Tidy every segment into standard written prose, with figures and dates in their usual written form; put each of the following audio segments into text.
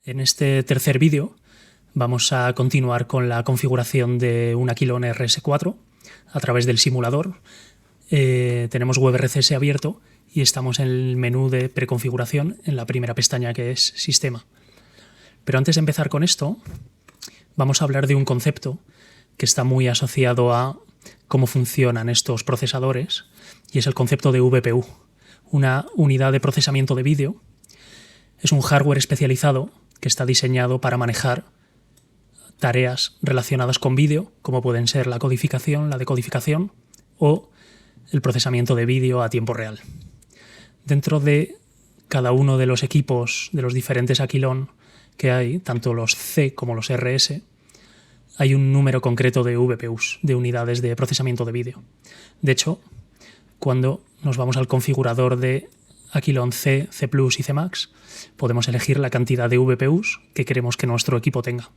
En este tercer vídeo vamos a continuar con la configuración de un Aquilon RS4 a través del simulador. Tenemos WebRCS abierto y estamos en el menú de preconfiguración en la primera pestaña, que es Sistema. Pero antes de empezar con esto, vamos a hablar de un concepto que está muy asociado a cómo funcionan estos procesadores, y es el concepto de VPU, una unidad de procesamiento de vídeo. Es un hardware especializado que está diseñado para manejar tareas relacionadas con vídeo, como pueden ser la codificación, la decodificación o el procesamiento de vídeo a tiempo real. Dentro de cada uno de los equipos de los diferentes Aquilon que hay, tanto los C como los RS, hay un número concreto de VPUs, de unidades de procesamiento de vídeo. De hecho, cuando nos vamos al configurador de Aquilon C, C+, y C Max, podemos elegir la cantidad de VPUs que queremos que nuestro equipo tenga.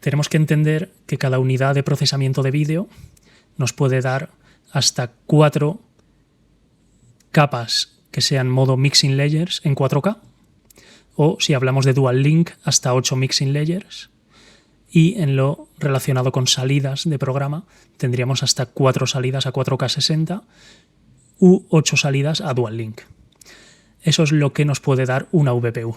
Tenemos que entender que cada unidad de procesamiento de vídeo nos puede dar hasta 4 capas que sean modo mixing layers en 4K, o si hablamos de dual link, hasta 8 mixing layers, y en lo relacionado con salidas de programa tendríamos hasta 4 salidas a 4K 60 u 8 salidas a dual link. Eso es lo que nos puede dar una VPU.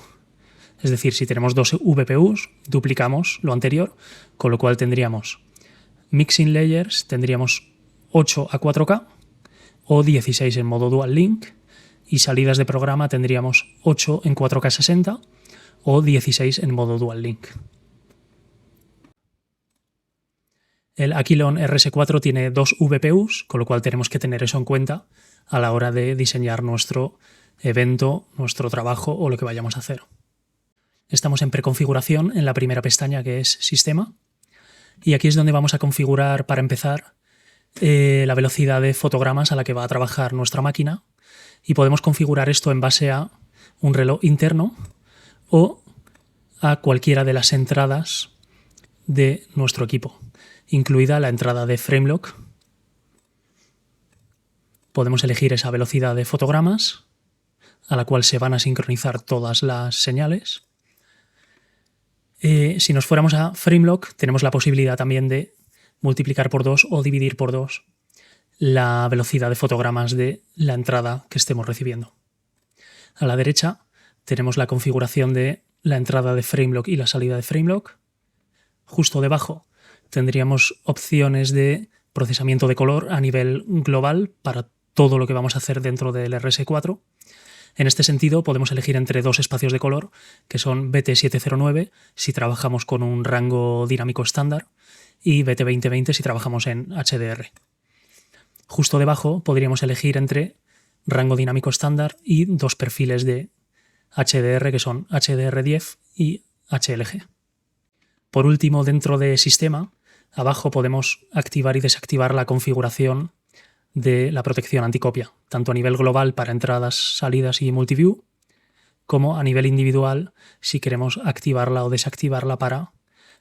Es decir, si tenemos 2 VPUs, duplicamos lo anterior, con lo cual tendríamos mixing layers, tendríamos 8 a 4K o 16 en modo dual link, y salidas de programa tendríamos 8 en 4K 60 o 16 en modo dual link. El Aquilon RS4 tiene 2 VPUs, con lo cual tenemos que tener eso en cuenta a la hora de diseñar nuestro evento, nuestro trabajo o lo que vayamos a hacer. Estamos en preconfiguración en la primera pestaña, que es Sistema, y aquí es donde vamos a configurar, para empezar, la velocidad de fotogramas a la que va a trabajar nuestra máquina, y podemos configurar esto en base a un reloj interno o a cualquiera de las entradas de nuestro equipo, incluida la entrada de FrameLock. Podemos elegir esa velocidad de fotogramas a la cual se van a sincronizar todas las señales. Si nos fuéramos a FrameLock, tenemos la posibilidad también de multiplicar por 2 o dividir por 2 la velocidad de fotogramas de la entrada que estemos recibiendo. A la derecha tenemos la configuración de la entrada de FrameLock y la salida de FrameLock. Justo debajo tendríamos opciones de procesamiento de color a nivel global para todo lo que vamos a hacer dentro del RS4. En este sentido, podemos elegir entre 2 espacios de color, que son BT709 si trabajamos con un rango dinámico estándar y BT2020 si trabajamos en HDR. Justo debajo podríamos elegir entre rango dinámico estándar y 2 perfiles de HDR, que son HDR10 y HLG. Por último, dentro de Sistema, abajo podemos activar y desactivar la configuración de la protección anticopia, tanto a nivel global para entradas, salidas y multiview, como a nivel individual si queremos activarla o desactivarla para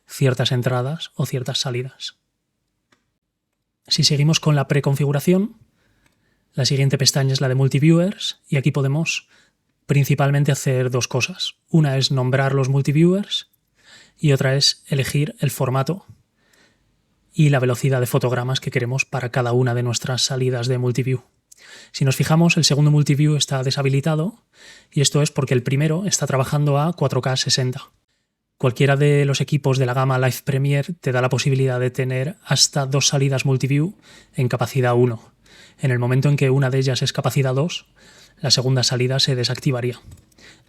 ciertas entradas o ciertas salidas. Si seguimos con la preconfiguración, la siguiente pestaña es la de Multiviewers, y aquí podemos principalmente hacer 2 cosas. Una es nombrar los multiviewers y otra es elegir el formato y la velocidad de fotogramas que queremos para cada una de nuestras salidas de multiview. Si nos fijamos, el segundo multiview está deshabilitado, y esto es porque el primero está trabajando a 4K 60. Cualquiera de los equipos de la gama Live Premiere te da la posibilidad de tener hasta 2 salidas multiview en capacidad 1. En el momento en que una de ellas es capacidad 2, la segunda salida se desactivaría,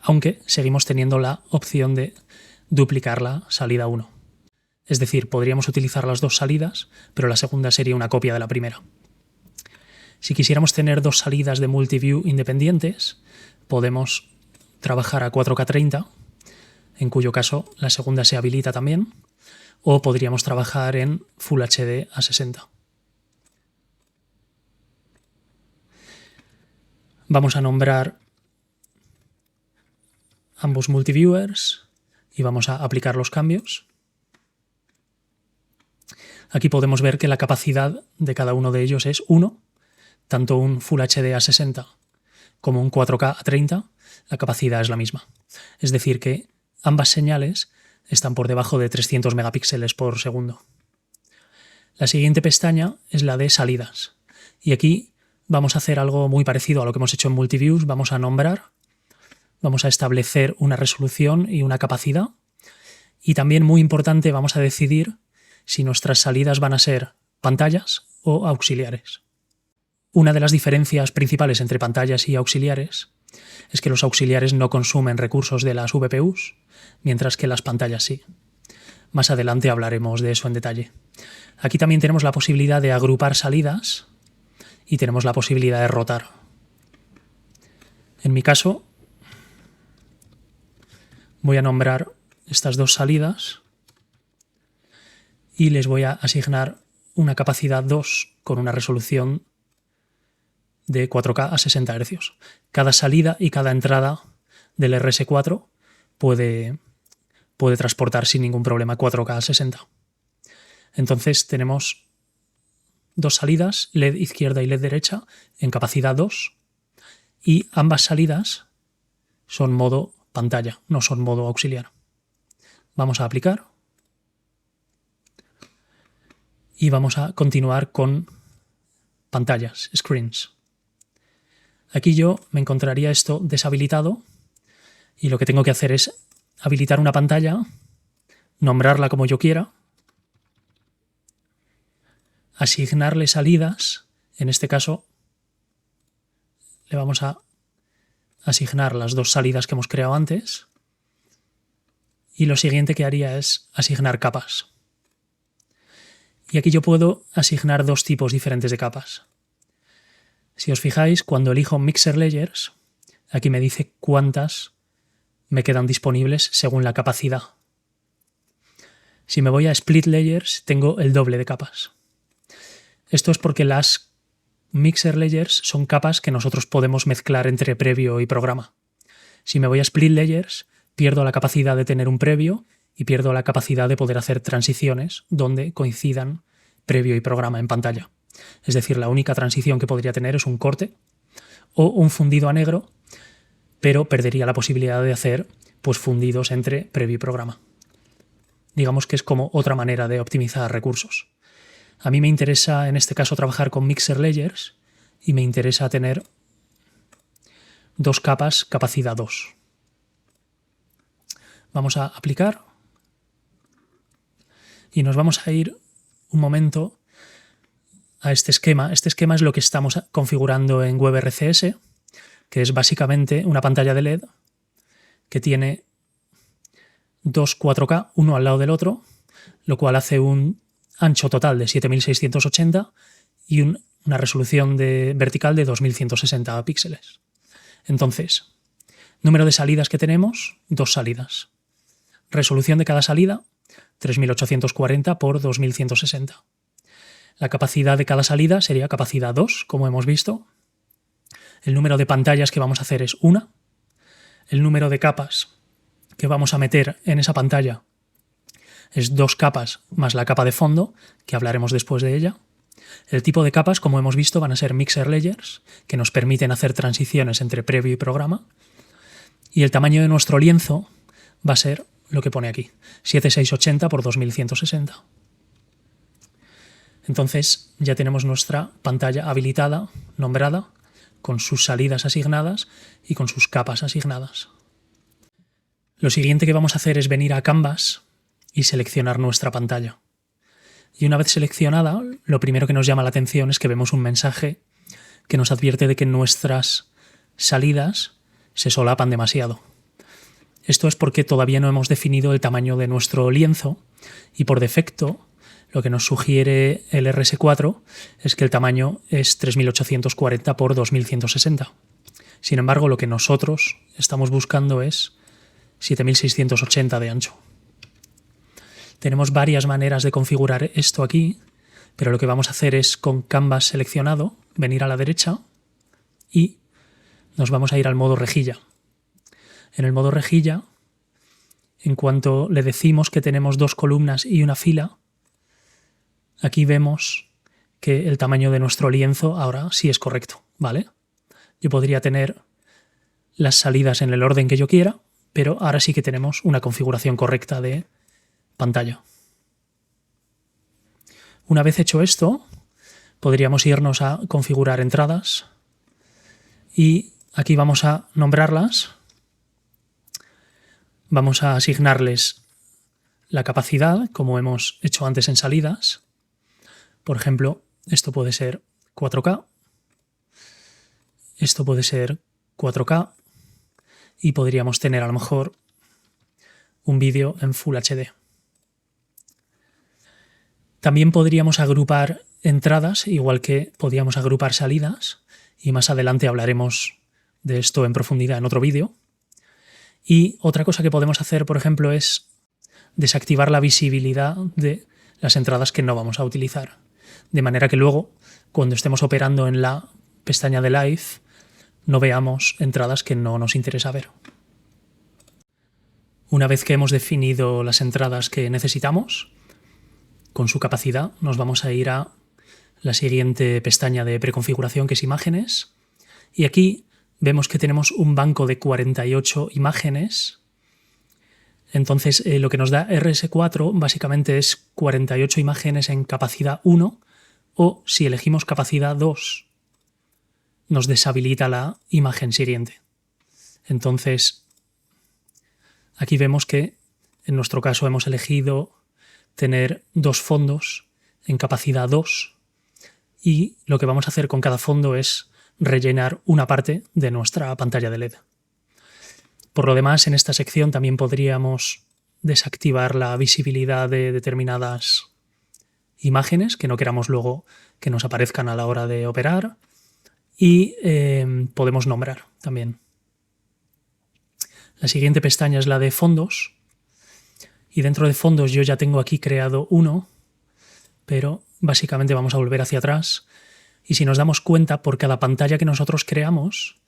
aunque seguimos teniendo la opción de duplicar la salida 1. Es decir, podríamos utilizar las 2 salidas, pero la segunda sería una copia de la primera. Si quisiéramos tener 2 salidas de multiview independientes, podemos trabajar a 4K 30, en cuyo caso la segunda se habilita también, o podríamos trabajar en Full HD a 60. Vamos a nombrar ambos multiviewers y vamos a aplicar los cambios. Aquí podemos ver que la capacidad de cada uno de ellos es 1, tanto un Full HD a 60 como un 4K a 30, la capacidad es la misma. Es decir que ambas señales están por debajo de 300 megapíxeles por segundo. La siguiente pestaña es la de salidas. Y aquí vamos a hacer algo muy parecido a lo que hemos hecho en Multiviews. Vamos a nombrar, vamos a establecer una resolución y una capacidad. Y también, muy importante, vamos a decidir si nuestras salidas van a ser pantallas o auxiliares. Una de las diferencias principales entre pantallas y auxiliares es que los auxiliares no consumen recursos de las VPUs, mientras que las pantallas sí. Más adelante hablaremos de eso en detalle. Aquí también tenemos la posibilidad de agrupar salidas y tenemos la posibilidad de rotar. En mi caso, voy a nombrar estas dos salidas y les voy a asignar una capacidad 2 con una resolución de 4K a 60 Hz. Cada salida y cada entrada del RS4 puede transportar sin ningún problema 4K a 60. Entonces tenemos dos salidas, LED izquierda y LED derecha, en capacidad 2, y ambas salidas son modo pantalla, no son modo auxiliar. Vamos a aplicar y vamos a continuar con pantallas, screens. Aquí yo me encontraría esto deshabilitado y lo que tengo que hacer es habilitar una pantalla, nombrarla como yo quiera, asignarle salidas. En este caso le vamos a asignar las dos salidas que hemos creado antes y lo siguiente que haría es asignar capas. Y aquí yo puedo asignar dos tipos diferentes de capas. Si os fijáis, cuando elijo Mixer Layers, aquí me dice cuántas me quedan disponibles según la capacidad. Si me voy a Split Layers, tengo el doble de capas. Esto es porque las Mixer Layers son capas que nosotros podemos mezclar entre previo y programa. Si me voy a Split Layers, pierdo la capacidad de tener un previo y pierdo la capacidad de poder hacer transiciones donde coincidan previo y programa en pantalla. Es decir, la única transición que podría tener es un corte o un fundido a negro, pero perdería la posibilidad de hacer fundidos entre previo y programa. Digamos que es como otra manera de optimizar recursos. A mí me interesa en este caso trabajar con Mixer Layers y me interesa tener dos capas capacidad 2. Vamos a aplicar y nos vamos a ir un momento a este esquema. Este esquema es lo que estamos configurando en WebRCS, que es básicamente una pantalla de LED que tiene dos 4K, uno al lado del otro, lo cual hace un ancho total de 7680 y una resolución vertical de 2160 píxeles. Entonces, número de salidas que tenemos, dos salidas. Resolución de cada salida, 3840 por 2160. La capacidad de cada salida sería capacidad 2, como hemos visto. El número de pantallas que vamos a hacer es 1. El número de capas que vamos a meter en esa pantalla es 2 capas más la capa de fondo, que hablaremos después de ella. El tipo de capas, como hemos visto, van a ser Mixer Layers, que nos permiten hacer transiciones entre previo y programa. Y el tamaño de nuestro lienzo va a ser lo que pone aquí, 7680 por 2160. Entonces ya tenemos nuestra pantalla habilitada, nombrada, con sus salidas asignadas y con sus capas asignadas. Lo siguiente que vamos a hacer es venir a Canvas y seleccionar nuestra pantalla. Y una vez seleccionada, lo primero que nos llama la atención es que vemos un mensaje que nos advierte de que nuestras salidas se solapan demasiado. Esto es porque todavía no hemos definido el tamaño de nuestro lienzo y por defecto lo que nos sugiere el RS4 es que el tamaño es 3840 por 2160. Sin embargo, lo que nosotros estamos buscando es 7680 de ancho. Tenemos varias maneras de configurar esto aquí, pero lo que vamos a hacer es con Canvas seleccionado, venir a la derecha y nos vamos a ir al modo rejilla. En el modo rejilla, en cuanto le decimos que tenemos dos columnas y una fila, aquí vemos que el tamaño de nuestro lienzo ahora sí es correcto, ¿vale? Yo podría tener las salidas en el orden que yo quiera, pero ahora sí que tenemos una configuración correcta de pantalla. Una vez hecho esto, podríamos irnos a configurar entradas y aquí vamos a nombrarlas. Vamos a asignarles la capacidad, como hemos hecho antes en salidas. Por ejemplo, esto puede ser 4K, esto puede ser 4K y podríamos tener a lo mejor un vídeo en Full HD. También podríamos agrupar entradas, igual que podíamos agrupar salidas, y más adelante hablaremos de esto en profundidad en otro vídeo. Y otra cosa que podemos hacer, por ejemplo, es desactivar la visibilidad de las entradas que no vamos a utilizar. De manera que luego, cuando estemos operando en la pestaña de Live, no veamos entradas que no nos interesa ver. Una vez que hemos definido las entradas que necesitamos, con su capacidad, nos vamos a ir a la siguiente pestaña de preconfiguración, que es imágenes. Y aquí vemos que tenemos un banco de 48 imágenes. Entonces, lo que nos da RS4 básicamente es 48 imágenes en capacidad 1, o si elegimos capacidad 2, nos deshabilita la imagen siguiente. Entonces, aquí vemos que en nuestro caso hemos elegido tener dos fondos en capacidad 2 y lo que vamos a hacer con cada fondo es rellenar una parte de nuestra pantalla de LED. Por lo demás, en esta sección también podríamos desactivar la visibilidad de determinadas imágenes que no queramos luego que nos aparezcan a la hora de operar y podemos nombrar también. La siguiente pestaña es la de fondos y dentro de fondos yo ya tengo aquí creado uno, pero básicamente vamos a volver hacia atrás y si nos damos cuenta, por cada pantalla que nosotros creamos,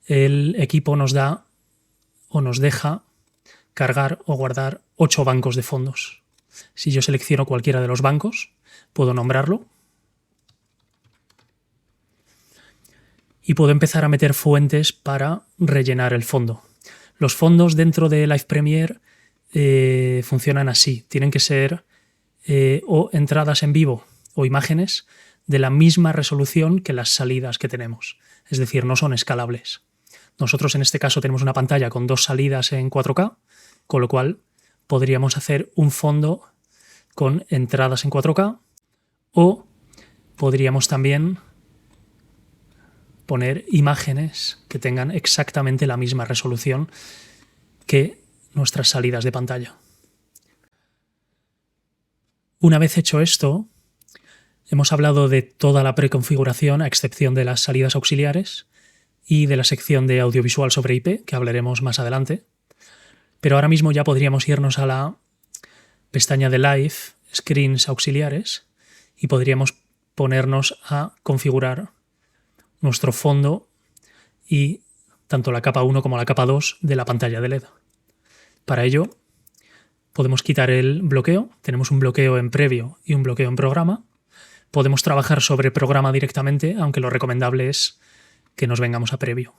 el equipo nos da o nos deja cargar o guardar 8 bancos de fondos. Si yo selecciono cualquiera de los bancos, puedo nombrarlo y puedo empezar a meter fuentes para rellenar el fondo. Los fondos dentro de Live Premiere funcionan así. Tienen que ser o entradas en vivo o imágenes de la misma resolución que las salidas que tenemos. Es decir, no son escalables. Nosotros en este caso tenemos una pantalla con 2 salidas en 4K, con lo cual podríamos hacer un fondo con entradas en 4K o podríamos también poner imágenes que tengan exactamente la misma resolución que nuestras salidas de pantalla. Una vez hecho esto, hemos hablado de toda la preconfiguración a excepción de las salidas auxiliares y de la sección de audiovisual sobre IP, que hablaremos más adelante. Pero ahora mismo ya podríamos irnos a la pestaña de Live, Screens auxiliares, y podríamos ponernos a configurar nuestro fondo y tanto la capa 1 como la capa 2 de la pantalla de LED. Para ello podemos quitar el bloqueo, tenemos un bloqueo en previo y un bloqueo en programa. Podemos trabajar sobre programa directamente, aunque lo recomendable es que nos vengamos a previo.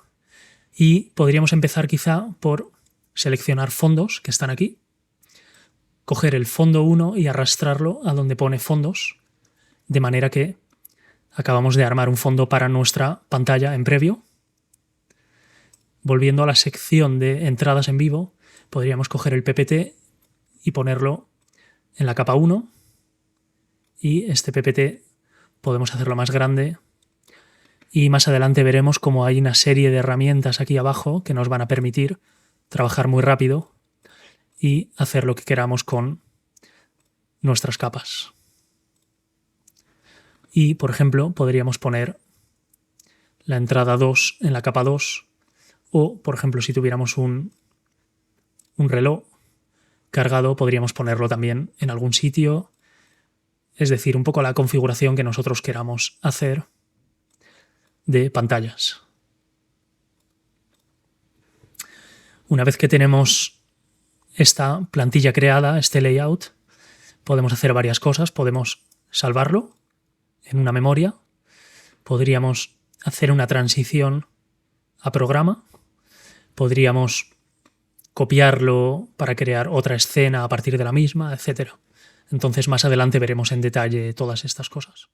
Y podríamos empezar quizá por seleccionar fondos que están aquí, coger el fondo 1 y arrastrarlo a donde pone fondos, de manera que acabamos de armar un fondo para nuestra pantalla en previo. Volviendo a la sección de entradas en vivo, podríamos coger el PPT y ponerlo en la capa 1 y este PPT podemos hacerlo más grande y más adelante veremos cómo hay una serie de herramientas aquí abajo que nos van a permitir trabajar muy rápido y hacer lo que queramos con nuestras capas. Y, por ejemplo, podríamos poner la entrada 2 en la capa 2 o, por ejemplo, si tuviéramos un reloj cargado, podríamos ponerlo también en algún sitio. Es decir, un poco la configuración que nosotros queramos hacer de pantallas. Una vez que tenemos esta plantilla creada, este layout, podemos hacer varias cosas. Podemos salvarlo en una memoria, podríamos hacer una transición a programa, podríamos copiarlo para crear otra escena a partir de la misma, etc. Entonces más adelante veremos en detalle todas estas cosas.